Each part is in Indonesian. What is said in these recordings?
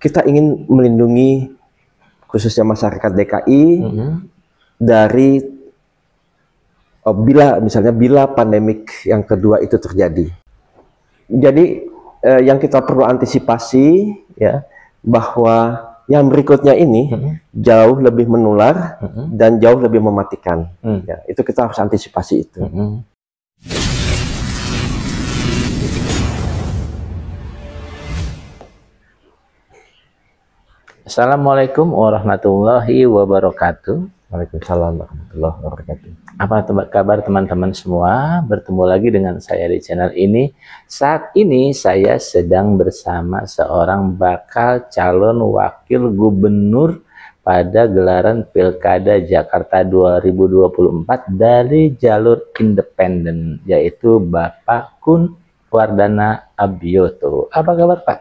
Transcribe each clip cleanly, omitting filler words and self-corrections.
kita ingin melindungi khususnya masyarakat DKI dari bila pandemik yang kedua itu terjadi. Jadi yang kita perlu antisipasi ya, bahwa yang berikutnya ini jauh lebih menular dan jauh lebih mematikan. Ya, itu kita harus antisipasi itu. Assalamualaikum warahmatullahi wabarakatuh. Waalaikumsalam warahmatullahi wabarakatuh. Apa kabar teman-teman semua? Bertemu lagi dengan saya di channel ini. Saat ini saya sedang bersama seorang bakal calon wakil gubernur pada gelaran Pilkada Jakarta 2024 dari jalur independen, yaitu Bapak Kun Wardana Abioto. Apa kabar Pak?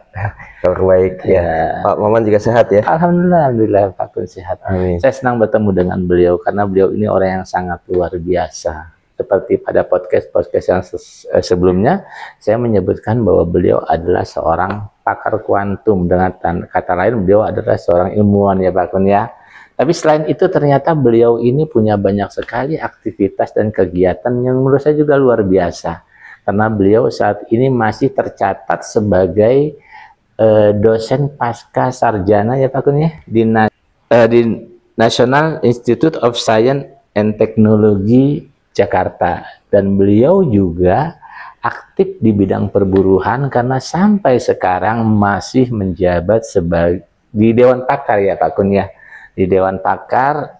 Kabar baik ya. Pak Maman juga sehat ya? Alhamdulillah Pak Kun sehat. Amin. Saya senang bertemu dengan beliau karena beliau ini orang yang sangat luar biasa. Seperti pada podcast yang sebelumnya, saya menyebutkan bahwa beliau adalah seorang pakar kuantum. Dengan kata lain, beliau adalah seorang ilmuwan ya Pak Kun ya. Tapi selain itu ternyata beliau ini punya banyak sekali aktivitas dan kegiatan yang menurut saya juga luar biasa. Karena beliau saat ini masih tercatat sebagai dosen pasca sarjana ya Pak Kun ya di National Institute of Science and Technology Jakarta, dan beliau juga aktif di bidang perburuhan karena sampai sekarang masih menjabat sebagai di Dewan Pakar ya Pak Kun ya, di Dewan Pakar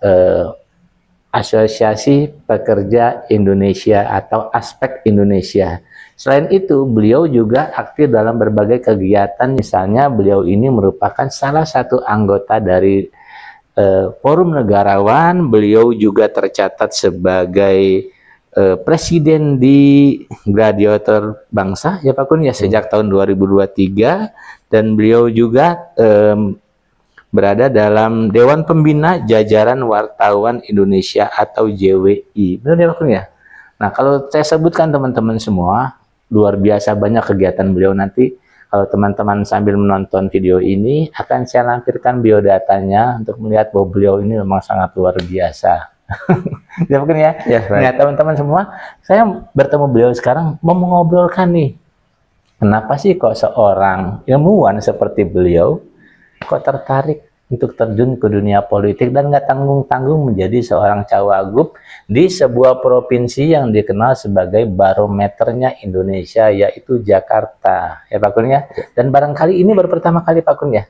Asosiasi Pekerja Indonesia atau Aspek Indonesia. Selain itu, beliau juga aktif dalam berbagai kegiatan. Misalnya, beliau ini merupakan salah satu anggota dari Forum Negarawan. Beliau juga tercatat sebagai presiden di Gladiator Bangsa, ya Pak Kun ya, sejak tahun 2023. Dan beliau juga berada dalam Dewan Pembina Jajaran Wartawan Indonesia atau JWI. Benar ya Pak Kun ya? Nah, kalau saya sebutkan teman-teman semua, luar biasa banyak kegiatan beliau. Nanti kalau teman-teman sambil menonton video ini, akan saya lampirkan biodatanya untuk melihat bahwa beliau ini memang sangat luar biasa. Ya Pak Kun ya? Ya, nah teman-teman semua, saya bertemu beliau sekarang mau mengobrolkan nih, kenapa sih kok seorang ilmuwan seperti beliau kok tertarik untuk terjun ke dunia politik dan nggak tanggung-tanggung menjadi seorang cawagup di sebuah provinsi yang dikenal sebagai barometernya Indonesia, yaitu Jakarta ya Pak Kun ya. Dan barangkali ini baru pertama kali Pak Kun ya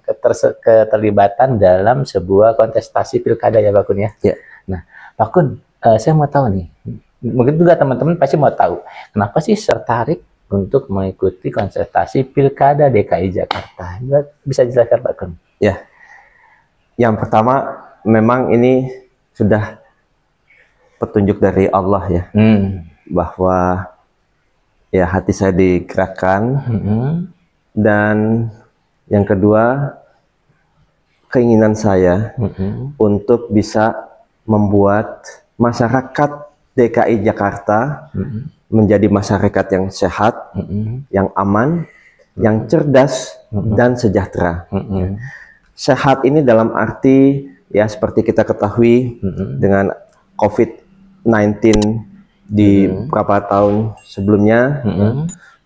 keterlibatan dalam sebuah kontestasi pilkada ya Pak Kun ya. Nah Pak Kun, saya mau tahu nih, mungkin juga teman-teman pasti mau tahu, kenapa sih tertarik untuk mengikuti kontestasi Pilkada DKI Jakarta? Bisa dijelaskan Pak Kun? Ya, yang pertama memang ini sudah petunjuk dari Allah ya, bahwa ya hati saya digerakkan, dan yang kedua keinginan saya untuk bisa membuat masyarakat DKI Jakarta menjadi masyarakat yang sehat, yang aman, yang cerdas, dan sejahtera. Sehat ini dalam arti, ya seperti kita ketahui dengan COVID-19 di beberapa tahun sebelumnya,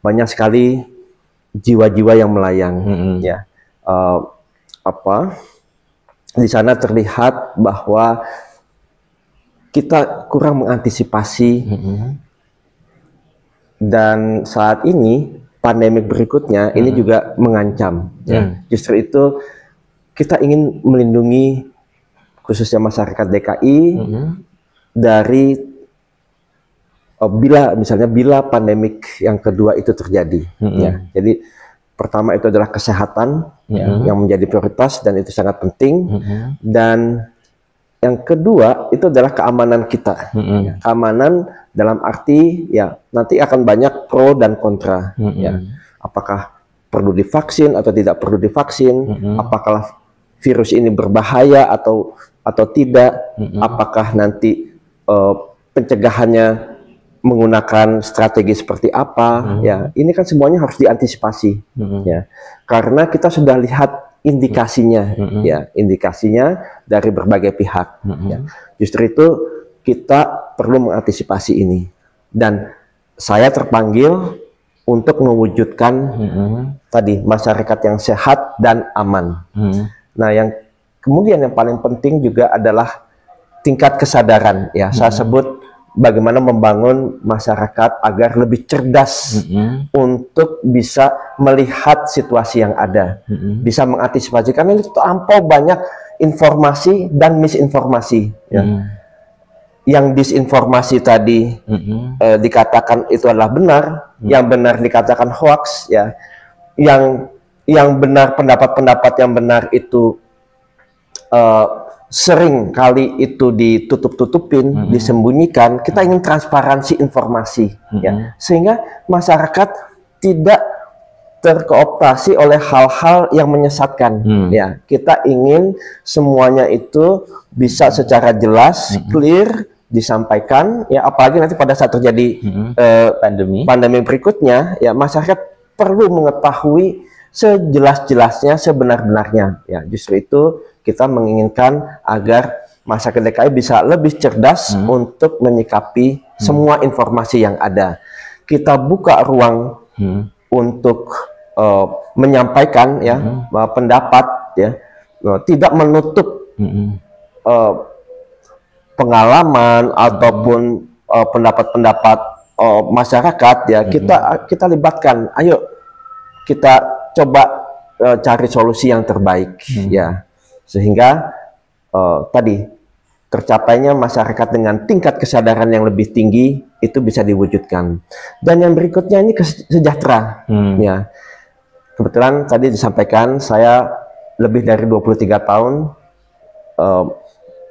banyak sekali jiwa-jiwa yang melayang. Ya, di sana terlihat bahwa kita kurang mengantisipasi. Dan saat ini pandemik berikutnya ini juga mengancam. Justru itu kita ingin melindungi khususnya masyarakat DKI dari bila pandemik yang kedua itu terjadi. Ya, jadi pertama itu adalah kesehatan yang menjadi prioritas dan itu sangat penting. Dan yang kedua itu adalah keamanan kita. Keamanan dalam arti ya nanti akan banyak pro dan kontra. Ya, apakah perlu divaksin atau tidak perlu divaksin? Apakah virus ini berbahaya atau tidak? Apakah nanti pencegahannya menggunakan strategi seperti apa? Ya, ini kan semuanya harus diantisipasi. Ya, karena kita sudah lihat indikasinya, ya, indikasinya dari berbagai pihak. Ya. Justru itu kita perlu mengantisipasi ini. Dan saya terpanggil untuk mewujudkan tadi masyarakat yang sehat dan aman. Nah, yang kemudian yang paling penting juga adalah tingkat kesadaran. Ya, saya sebut bagaimana membangun masyarakat agar lebih cerdas untuk bisa melihat situasi yang ada, bisa mengantisipasi, karena itu ampau banyak informasi dan misinformasi. Ya. Yang disinformasi tadi dikatakan itu adalah benar, yang benar dikatakan hoax, ya. Yang benar, pendapat-pendapat yang benar itu sering kali itu ditutup-tutupin, disembunyikan. Kita ingin transparansi informasi, ya, sehingga masyarakat tidak terkooptasi oleh hal-hal yang menyesatkan. Ya, kita ingin semuanya itu bisa secara jelas, clear disampaikan. Ya, apalagi nanti pada saat terjadi pandemi berikutnya, ya, masyarakat perlu mengetahui sejelas-jelasnya, sebenar-benarnya. Ya, justru itu kita menginginkan agar masyarakat DKI bisa lebih cerdas untuk menyikapi semua informasi yang ada. Kita buka ruang untuk menyampaikan, ya, pendapat, ya, tidak menutup pengalaman ataupun pendapat-pendapat masyarakat. Ya, kita libatkan. Ayo kita coba cari solusi yang terbaik, ya, sehingga tadi tercapainya masyarakat dengan tingkat kesadaran yang lebih tinggi itu bisa diwujudkan. Dan yang berikutnya ini sejahtera. Ya, kebetulan tadi disampaikan saya lebih dari 23 tahun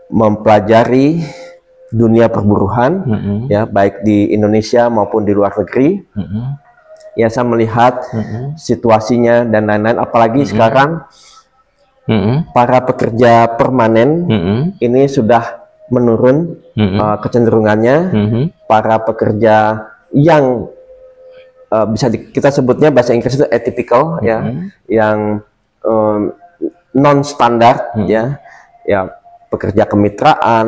mempelajari dunia perburuhan, ya, baik di Indonesia maupun di luar negeri. Ya, saya melihat situasinya dan lain-lain, apalagi sekarang para pekerja permanen ini sudah menurun kecenderungannya. Para pekerja yang bisa kita sebutnya bahasa Inggris itu atypical, ya, yang non standar, ya, pekerja kemitraan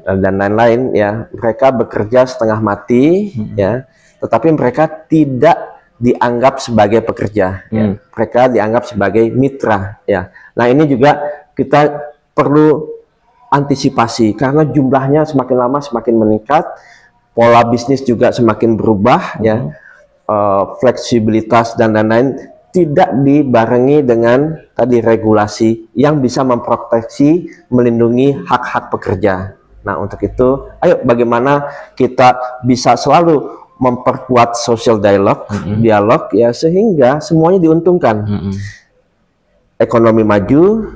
dan lain-lain, ya, mereka bekerja setengah mati, ya, tetapi mereka tidak dianggap sebagai pekerja, ya. Mereka dianggap sebagai mitra, ya. Nah, ini juga kita perlu antisipasi karena jumlahnya semakin lama semakin meningkat, pola bisnis juga semakin berubah, ya, fleksibilitas dan lain-lain tidak dibarengi dengan tadi regulasi yang bisa memproteksi, melindungi hak-hak pekerja. Nah, untuk itu, ayo bagaimana kita bisa selalu memperkuat social dialog, dialog, ya, sehingga semuanya diuntungkan. Ekonomi maju,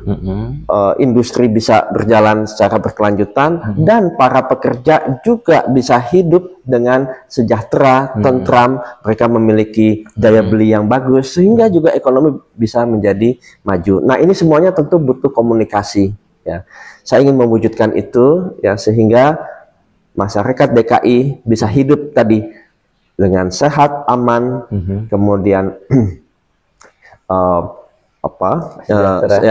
industri bisa berjalan secara berkelanjutan, dan para pekerja juga bisa hidup dengan sejahtera, tentram, mereka memiliki daya beli yang bagus, sehingga juga ekonomi bisa menjadi maju. Nah, ini semuanya tentu butuh komunikasi, ya. Saya ingin mewujudkan itu, ya, sehingga masyarakat DKI bisa hidup tadi dengan sehat, aman, kemudian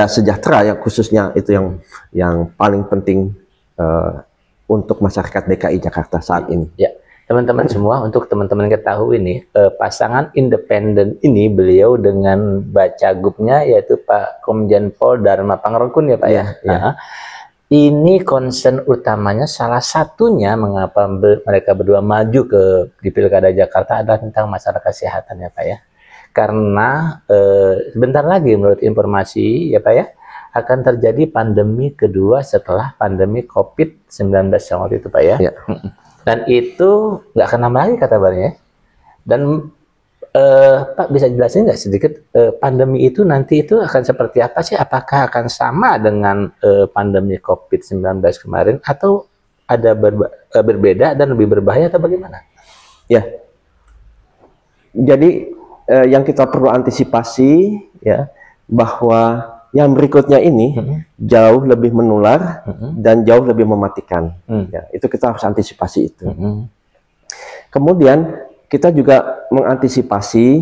sejahtera, ya, khususnya itu yang paling penting untuk masyarakat DKI Jakarta saat ini. Ya, teman-teman semua, untuk teman-teman ketahui nih, pasangan independen ini beliau dengan bacagupnya yaitu Pak Komjen Pol Dharma Pangrokun, ya Pak, ya. Ini concern utamanya, salah satunya mengapa mereka berdua maju di Pilkada Jakarta adalah tentang masalah kesehatan, ya Pak, ya. Karena sebentar lagi menurut informasi, ya Pak, ya, akan terjadi pandemi kedua setelah pandemi COVID-19 yang waktu itu, Pak, ya. Dan itu nggak akan lama lagi kabarnya. Dan Pak bisa jelasin nggak sedikit pandemi itu nanti itu akan seperti apa sih? Apakah akan sama dengan pandemi COVID-19 kemarin, atau ada berbeda dan lebih berbahaya, atau bagaimana? Ya, jadi yang kita perlu antisipasi, ya, bahwa yang berikutnya ini jauh lebih menular dan jauh lebih mematikan. Ya, itu kita harus antisipasi itu. Kemudian kita juga mengantisipasi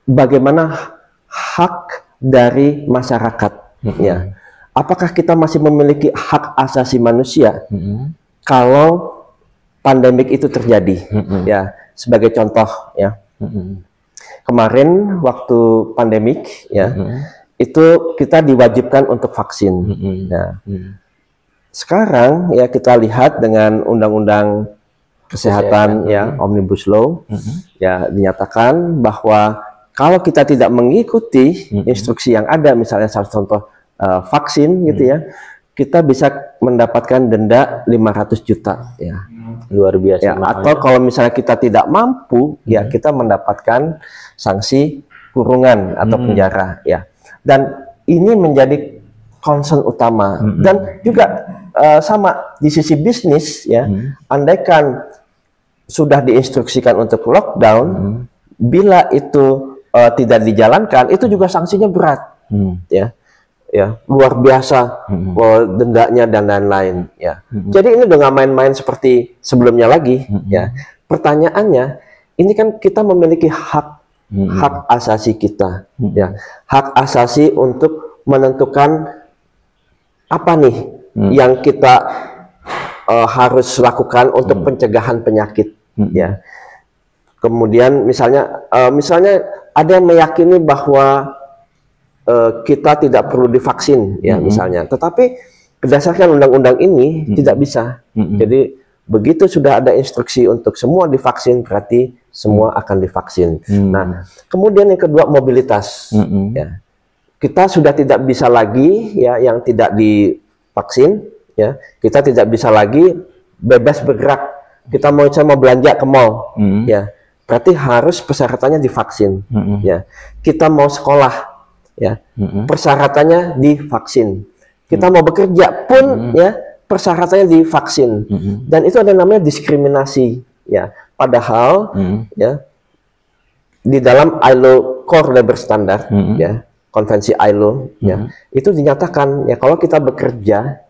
bagaimana hak dari masyarakat. Ya, apakah kita masih memiliki hak asasi manusia kalau pandemik itu terjadi? Ya, sebagai contoh, ya, kemarin waktu pandemik, ya, itu kita diwajibkan untuk vaksin. Ya. Sekarang ya kita lihat dengan undang-undang kesehatan ya Omnibus Law ya dinyatakan bahwa kalau kita tidak mengikuti instruksi yang ada, misalnya salah contoh vaksin gitu ya, kita bisa mendapatkan denda 500 juta ya. Luar biasa Ya, atau kalau misalnya kita tidak mampu ya kita mendapatkan sanksi kurungan atau penjara ya. Dan ini menjadi concern utama dan juga sama di sisi bisnis ya, andaikan sudah diinstruksikan untuk lockdown, bila itu tidak dijalankan, itu juga sanksinya berat, ya luar biasa, dendanya dan lain-lain, ya. Jadi ini udah nggak main-main seperti sebelumnya lagi, ya. Pertanyaannya, ini kan kita memiliki hak asasi kita, ya, hak asasi untuk menentukan apa nih yang kita harus lakukan untuk pencegahan penyakit, ya. Kemudian misalnya ada yang meyakini bahwa kita tidak perlu divaksin, ya misalnya. Tetapi berdasarkan undang-undang ini tidak bisa. Jadi begitu sudah ada instruksi untuk semua divaksin, berarti semua akan divaksin. Nah, kemudian yang kedua mobilitas. Ya. Kita sudah tidak bisa lagi ya yang tidak divaksin, ya kita tidak bisa lagi bebas bergerak. Kita mau belanja ke mall, ya berarti harus persyaratannya divaksin. Ya kita mau sekolah, ya persyaratannya divaksin. Kita mau bekerja pun ya persyaratannya divaksin. Dan itu ada namanya diskriminasi, ya padahal ya di dalam ILO Core Labor Standard, ya konvensi ILO, ya itu dinyatakan ya kalau kita bekerja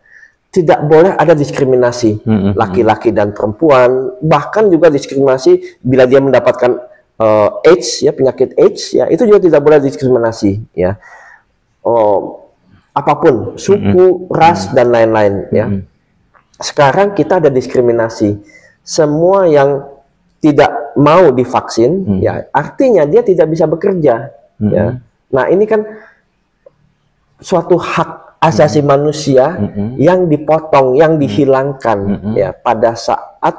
tidak boleh ada diskriminasi laki-laki dan perempuan, bahkan juga diskriminasi bila dia mendapatkan AIDS, ya penyakit AIDS, ya itu juga tidak boleh diskriminasi, ya apapun suku, ras dan lain-lain, ya. Sekarang kita ada diskriminasi, semua yang tidak mau divaksin, ya artinya dia tidak bisa bekerja, ya. Nah ini kan suatu hak asasi manusia yang dipotong, yang dihilangkan ya pada saat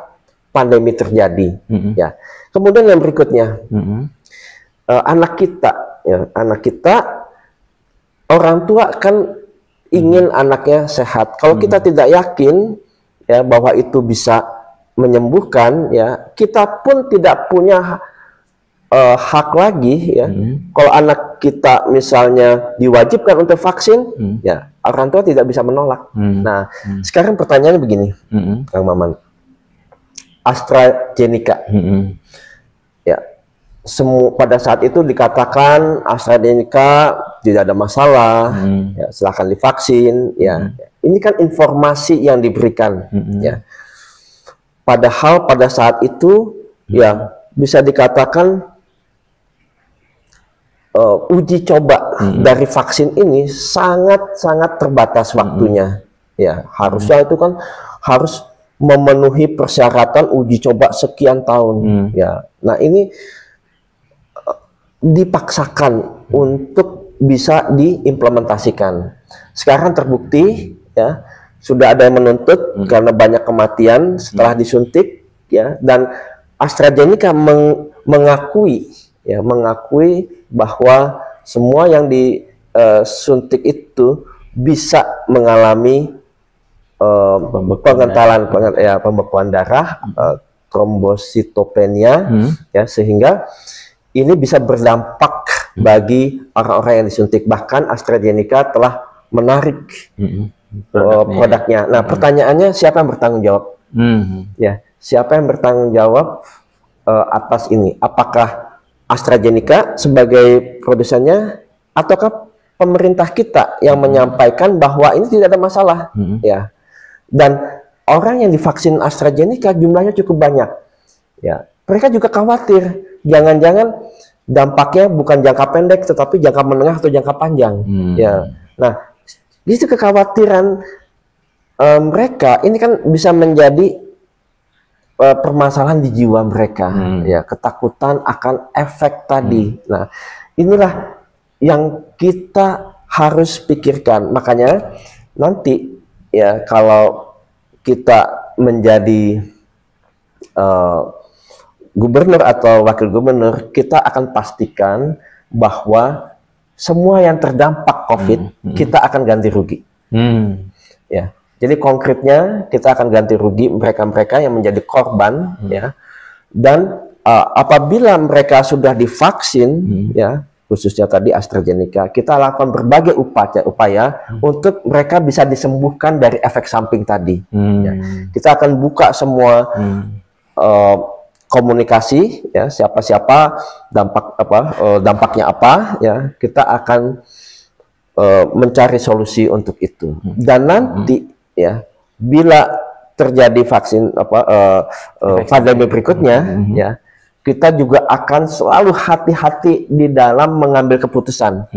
pandemi terjadi. Ya. Kemudian yang berikutnya, anak kita, orang tua kan ingin anaknya sehat. Kalau kita tidak yakin ya bahwa itu bisa menyembuhkan, ya kita pun tidak punya hak lagi ya. Kalau anak kita misalnya diwajibkan untuk vaksin, ya orang tua tidak bisa menolak. Nah, sekarang pertanyaannya begini, Kang Maman, AstraZeneca, ya pada saat itu dikatakan AstraZeneca tidak ada masalah, ya silahkan divaksin, ya ini kan informasi yang diberikan, ya. Padahal pada saat itu ya bisa dikatakan uji coba dari vaksin ini sangat terbatas waktunya, ya harusnya itu kan harus memenuhi persyaratan uji coba sekian tahun, ya. Nah ini dipaksakan untuk bisa diimplementasikan. Sekarang terbukti, ya sudah ada yang menuntut karena banyak kematian setelah disuntik, ya, dan AstraZeneca mengakui bahwa semua yang disuntik itu bisa mengalami pembekuan darah, trombositopenia, ya sehingga ini bisa berdampak bagi orang-orang yang disuntik. Bahkan AstraZeneca telah menarik produknya. Nah, pertanyaannya siapa yang bertanggung jawab? Ya, siapa yang bertanggung jawab atas ini? Apakah AstraZeneca sebagai produsennya, ataukah pemerintah kita yang menyampaikan bahwa ini tidak ada masalah, ya? Dan orang yang divaksin AstraZeneca jumlahnya cukup banyak, ya. Mereka juga khawatir, jangan-jangan dampaknya bukan jangka pendek tetapi jangka menengah atau jangka panjang. Ya, nah itu kekhawatiran mereka ini kan bisa menjadi permasalahan di jiwa mereka, ya, ketakutan akan efek tadi. Nah, inilah yang kita harus pikirkan. Makanya nanti ya kalau kita menjadi gubernur atau wakil gubernur, kita akan pastikan bahwa semua yang terdampak COVID kita akan ganti rugi. Ya, jadi konkretnya kita akan ganti rugi mereka-mereka yang menjadi korban, ya. Dan apabila mereka sudah divaksin, ya, khususnya tadi AstraZeneca, kita lakukan berbagai upaya untuk mereka bisa disembuhkan dari efek samping tadi. Ya. Kita akan buka semua komunikasi, ya, siapa-siapa dampaknya apa, ya, kita akan mencari solusi untuk itu. Dan nanti, ya, bila terjadi vaksin pandemi berikutnya, ya, kita juga akan selalu hati-hati di dalam mengambil keputusan.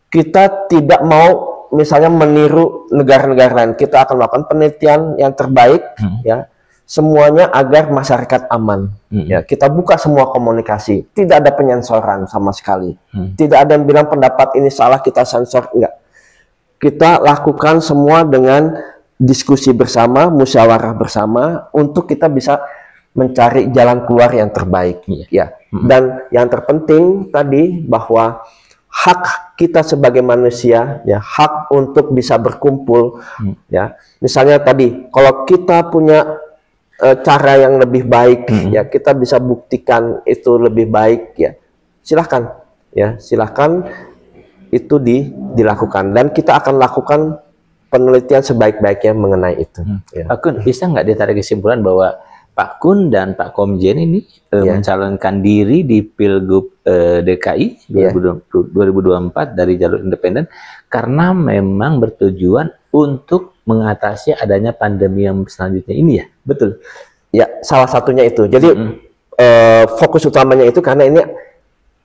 Kita tidak mau misalnya meniru negara-negara lain. Kita akan melakukan penelitian yang terbaik, ya, semuanya agar masyarakat aman. Ya, kita buka semua komunikasi, tidak ada penyensoran sama sekali. Tidak ada yang bilang pendapat ini salah kita sensor, enggak. Kita lakukan semua dengan diskusi bersama, musyawarah bersama untuk kita bisa mencari jalan keluar yang terbaik. Ya. Dan yang terpenting tadi bahwa hak kita sebagai manusia, ya, hak untuk bisa berkumpul, ya. Misalnya tadi kalau kita punya cara yang lebih baik, ya, kita bisa buktikan itu lebih baik, ya, silahkan, ya, silahkan itu dilakukan, dan kita akan lakukan penelitian sebaik-baiknya mengenai itu. Ya. Pak Kun, bisa nggak ditarik kesimpulan bahwa Pak Kun dan Pak Komjen ini mencalonkan diri di Pilgub DKI 2024 dari jalur independen karena memang bertujuan untuk mengatasi adanya pandemi yang selanjutnya ini, ya? Betul? Ya, salah satunya itu. Jadi fokus utamanya itu karena ini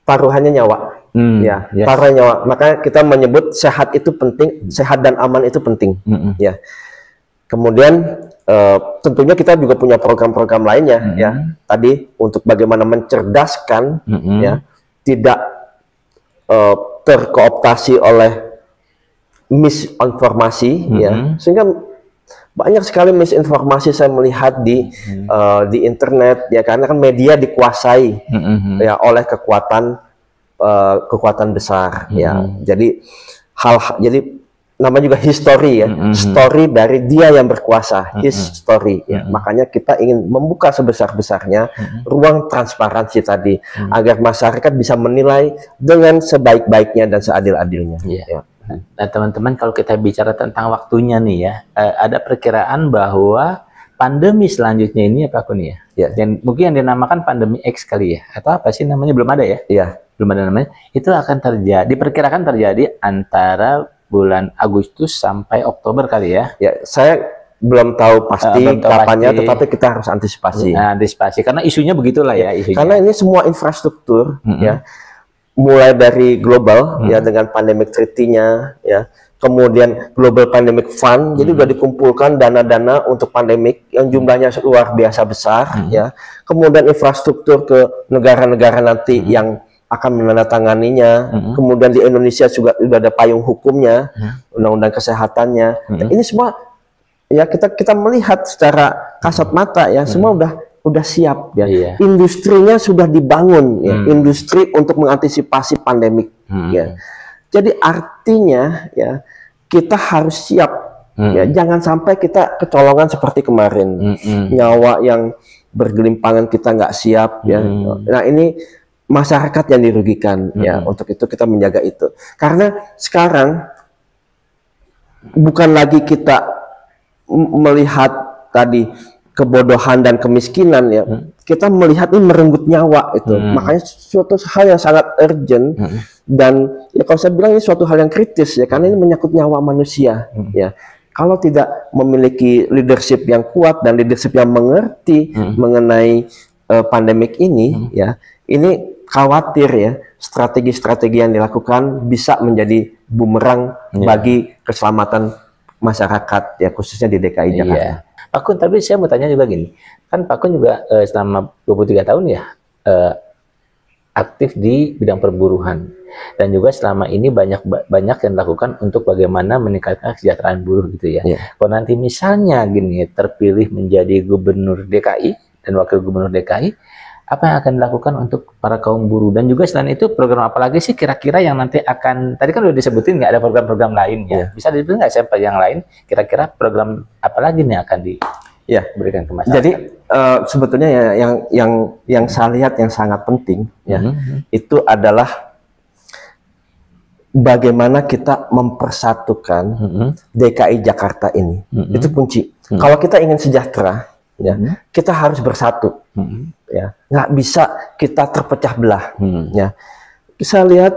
taruhannya nyawa. Taruhannya nyawa. Makanya kita menyebut sehat itu penting, sehat dan aman itu penting. Ya. Kemudian tentunya kita juga punya program-program lainnya, ya. Tadi untuk bagaimana mencerdaskan, ya, tidak terkooptasi oleh misinformasi, ya, sehingga banyak sekali misinformasi saya melihat di internet, ya, karena kan media dikuasai, ya, oleh kekuatan besar, ya. Jadi jadi namanya juga history, ya, story dari dia yang berkuasa, his story, ya. Makanya kita ingin membuka sebesar-besarnya ruang transparansi tadi agar masyarakat bisa menilai dengan sebaik-baiknya dan seadil-adilnya. Ya. Nah, teman-teman, kalau kita bicara tentang waktunya nih, ya, ada perkiraan bahwa pandemi selanjutnya ini, ya, Pak Kun, ya, dan mungkin yang dinamakan pandemi X kali, ya, atau apa sih namanya, belum ada, ya? Iya. Belum ada namanya. Itu akan terjadi, diperkirakan terjadi antara bulan Agustus sampai Oktober kali, ya? Ya, saya belum tahu pasti kapannya, tetapi kita harus antisipasi. Nah, antisipasi, karena isunya begitulah, ya, isunya. Karena ini semua infrastruktur, ya, mulai dari global, ya, dengan pandemic treaty-nya, ya, kemudian global pandemic fund, jadi sudah dikumpulkan dana-dana untuk pandemik yang jumlahnya luar biasa besar, ya. Kemudian infrastruktur ke negara-negara nanti yang akan menandatanganinya. Kemudian di Indonesia juga sudah ada payung hukumnya, undang-undang kesehatannya. Ini semua, ya, kita melihat secara kasat mata, ya, semua udah siap, ya. Industrinya sudah dibangun, ya, industri untuk mengantisipasi pandemik, ya. Jadi artinya, ya, kita harus siap, ya, jangan sampai kita kecolongan seperti kemarin, nyawa yang bergelimpangan kita nggak siap, ya. Nah, ini masyarakat yang dirugikan, ya. Untuk itu kita menjaga itu, karena sekarang bukan lagi kita melihat tadi kebodohan dan kemiskinan, ya, kita melihat ini merenggut nyawa itu. Makanya suatu hal yang sangat urgent, dan, ya, kalau saya bilang ini suatu hal yang kritis, ya, karena ini menyangkut nyawa manusia, ya. Kalau tidak memiliki leadership yang kuat dan leadership yang mengerti mengenai pandemik ini, ya, ini khawatir ya strategi-strategi yang dilakukan bisa menjadi bumerang bagi keselamatan masyarakat ya, khususnya di DKI Jakarta. Iya. Pak Kun, tapi saya mau tanya juga gini, kan Pak Kun juga selama 23 tahun ya aktif di bidang perburuhan, dan juga selama ini banyak yang dilakukan untuk bagaimana meningkatkan kesejahteraan buruh gitu ya. Kalau nanti misalnya gini terpilih menjadi gubernur DKI dan wakil gubernur DKI, apa yang akan dilakukan untuk para kaum buruh? Dan juga selain itu program apa lagi sih kira-kira yang nanti akan, tadi kan udah disebutin nggak ada program-program lain ya, bisa disebutin nggak siapa yang lain, kira-kira program apa lagi nih akan diberikan ke masyarakat? Jadi sebetulnya ya yang saya lihat yang sangat penting ya itu adalah bagaimana kita mempersatukan DKI Jakarta ini. Itu kunci. Kalau kita ingin sejahtera ya, kita harus bersatu. Ya, nggak bisa kita terpecah belah. Ya, saya lihat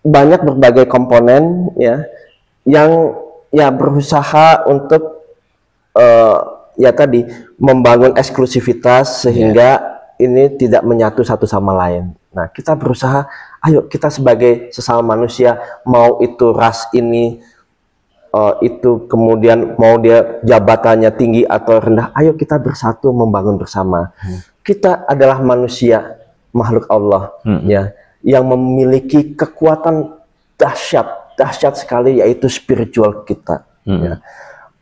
banyak berbagai komponen ya yang ya berusaha untuk ya tadi membangun eksklusivitas sehingga ini tidak menyatu satu sama lain. Nah, kita berusaha, ayo kita sebagai sesama manusia, mau itu ras ini itu kemudian mau dia jabatannya tinggi atau rendah, ayo kita bersatu membangun bersama. Kita adalah manusia, makhluk Allah ya, yang memiliki kekuatan dahsyat sekali, yaitu spiritual kita. Ya.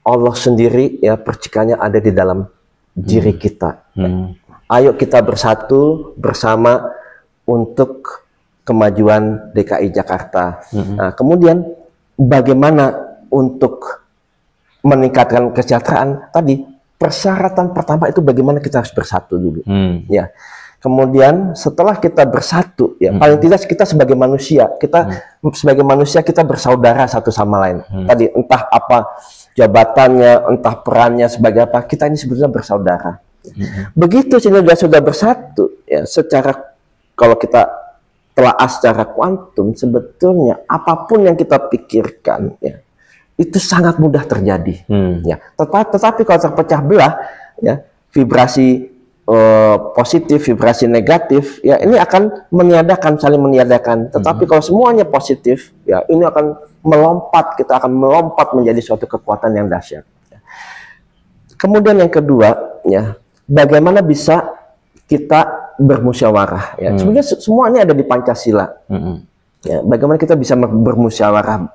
Allah sendiri ya percikannya ada di dalam diri kita. Ayo kita bersatu bersama untuk kemajuan DKI Jakarta. Nah, kemudian bagaimana untuk meningkatkan kesejahteraan tadi? Persyaratan pertama itu bagaimana kita harus bersatu dulu. Ya. Kemudian setelah kita bersatu, ya paling tidak kita sebagai manusia, kita bersaudara satu sama lain. Tadi entah apa jabatannya, entah perannya sebagai apa, kita ini sebetulnya bersaudara. Begitu sudah bersatu, ya secara kalau kita telaah secara kuantum, sebetulnya apapun yang kita pikirkan, ya itu sangat mudah terjadi. Ya, tetapi kalau terpecah belah, ya vibrasi positif, vibrasi negatif, ya ini akan saling meniadakan. Tetapi kalau semuanya positif, ya ini akan melompat, kita akan melompat menjadi suatu kekuatan yang dahsyat. Kemudian yang kedua, ya bagaimana bisa kita bermusyawarah? Ya, sebenarnya semua ini ada di Pancasila. Ya, bagaimana kita bisa bermusyawarah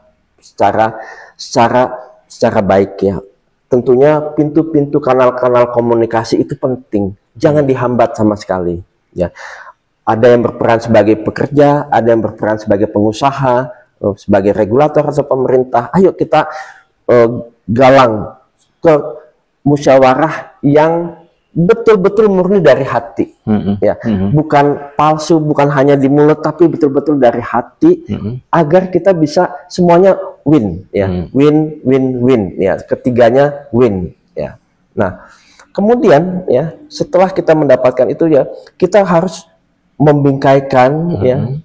secara baik ya. Tentunya pintu-pintu kanal-kanal komunikasi itu penting. Jangan dihambat sama sekali. Ya, ada yang berperan sebagai pekerja, ada yang berperan sebagai pengusaha, sebagai regulator atau pemerintah. Ayo kita galang ke musyawarah yang betul-betul murni dari hati, ya, bukan palsu, bukan hanya di mulut, tapi betul-betul dari hati, agar kita bisa semuanya win, ya, win, ya, ketiganya win, ya. Nah, kemudian, ya, setelah kita mendapatkan itu, ya, kita harus membingkaikan, ya,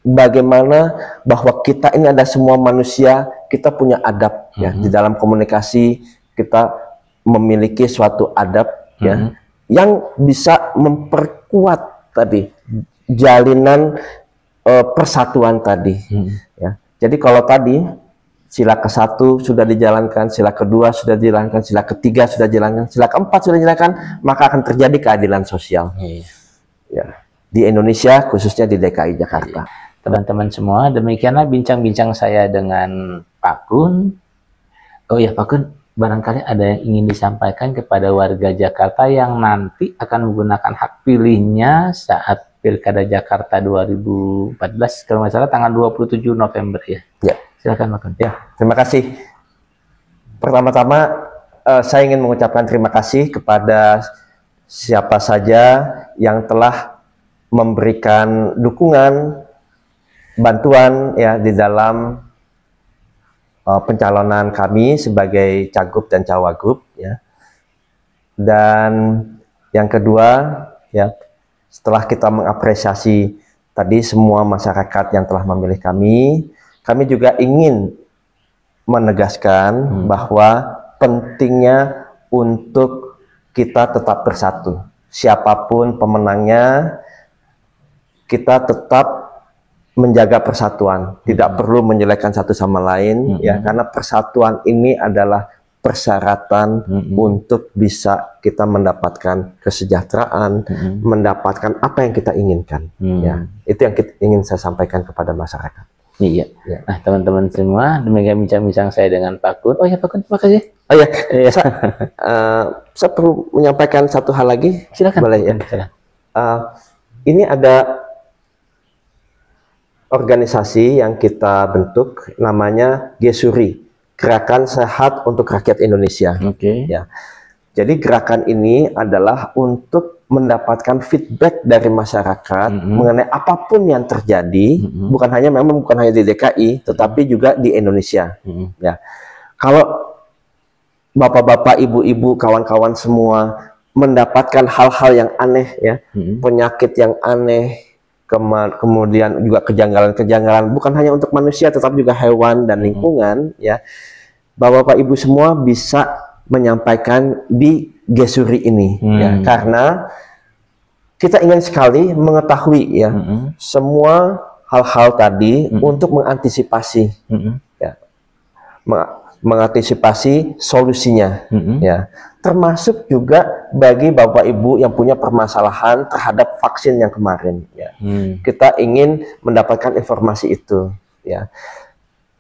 bagaimana bahwa kita ini ada semua manusia, kita punya adab, ya, di dalam komunikasi kita memiliki suatu adab ya yang bisa memperkuat tadi jalinan persatuan tadi ya. Jadi kalau tadi sila ke-1 sudah dijalankan, sila kedua sudah dijalankan, sila ketiga sudah dijalankan, sila keempat sudah dijalankan, maka akan terjadi keadilan sosial ya di Indonesia, khususnya di DKI Jakarta. Teman-teman semua, demikianlah bincang-bincang saya dengan Pak Kun. Oh ya Pak Kun, barangkali ada yang ingin disampaikan kepada warga Jakarta yang nanti akan menggunakan hak pilihnya saat Pilkada Jakarta 2014, kalau nggak salah tanggal 27 November ya. Ya, silakan Pak Kun. Ya, terima kasih. Pertama-tama saya ingin mengucapkan terima kasih kepada siapa saja yang telah memberikan dukungan, bantuan ya di dalam pencalonan kami sebagai cagup dan cawagup ya. Dan yang kedua ya, setelah kita mengapresiasi tadi semua masyarakat yang telah memilih kami juga ingin menegaskan bahwa pentingnya untuk kita tetap bersatu. Siapapun pemenangnya, kita tetap menjaga persatuan, tidak perlu menjelekkan satu sama lain, ya, karena persatuan ini adalah persyaratan untuk bisa kita mendapatkan kesejahteraan, mendapatkan apa yang kita inginkan. Ya, itu yang ingin saya sampaikan kepada masyarakat. Iya. Ya. Nah, teman-teman semua, demikian bincang-bincang saya dengan Pak Kun. Oh ya, Pak Kun, terima kasih. Oh ya, saya perlu menyampaikan satu hal lagi. Silakan. Boleh ya? Silakan. Ini ada organisasi yang kita bentuk, namanya Gesuri, Gerakan Sehat untuk Rakyat Indonesia. Oke. Ya. Jadi gerakan ini adalah untuk mendapatkan feedback dari masyarakat mengenai apapun yang terjadi, bukan hanya di DKI, tetapi juga di Indonesia. Ya. Kalau bapak-bapak, ibu-ibu, kawan-kawan semua mendapatkan hal-hal yang aneh, ya, penyakit yang aneh, kemudian juga kejanggalan-kejanggalan, bukan hanya untuk manusia, tetapi juga hewan dan lingkungan, ya, bapak-bapak, ibu semua bisa menyampaikan di Gesuri ini, ya, karena kita ingin sekali mengetahui, ya, semua hal-hal tadi untuk mengantisipasi, ya, mengantisipasi solusinya, ya, termasuk juga bagi bapak ibu yang punya permasalahan terhadap vaksin yang kemarin, ya. Kita ingin mendapatkan informasi itu, ya.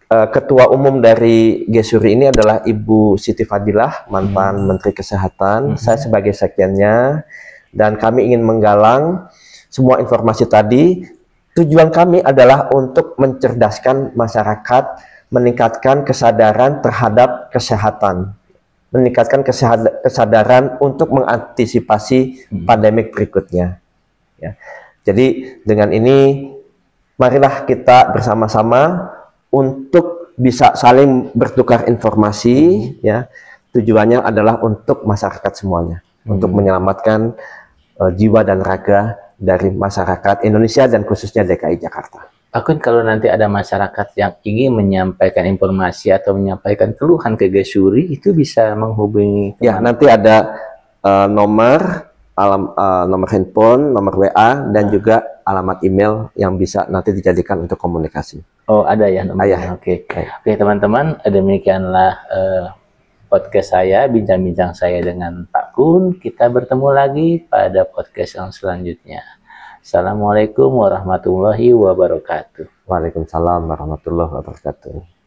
Ketua umum dari Gesuri ini adalah Ibu Siti Fadilah, mantan Menteri Kesehatan. Saya sebagai sekjennya, dan kami ingin menggalang semua informasi tadi. Tujuan kami adalah untuk mencerdaskan masyarakat, meningkatkan kesadaran terhadap kesehatan, meningkatkan kesadaran untuk mengantisipasi pandemik berikutnya. Ya. Jadi dengan ini, marilah kita bersama-sama untuk bisa saling bertukar informasi, ya. Tujuannya adalah untuk masyarakat semuanya, untuk menyelamatkan jiwa dan raga dari masyarakat Indonesia dan khususnya DKI Jakarta. Pak Kun, kalau nanti ada masyarakat yang ingin menyampaikan informasi atau menyampaikan keluhan ke Gesuri, itu bisa menghubungi ya, nanti ada nomor handphone, nomor WA, dan juga alamat email yang bisa nanti dijadikan untuk komunikasi. Oh, ada ya nomornya. Oke, teman-teman, demikianlah podcast saya, bincang-bincang saya dengan Pak Kun. Kita bertemu lagi pada podcast yang selanjutnya. Assalamualaikum warahmatullahi wabarakatuh. Waalaikumsalam warahmatullahi wabarakatuh.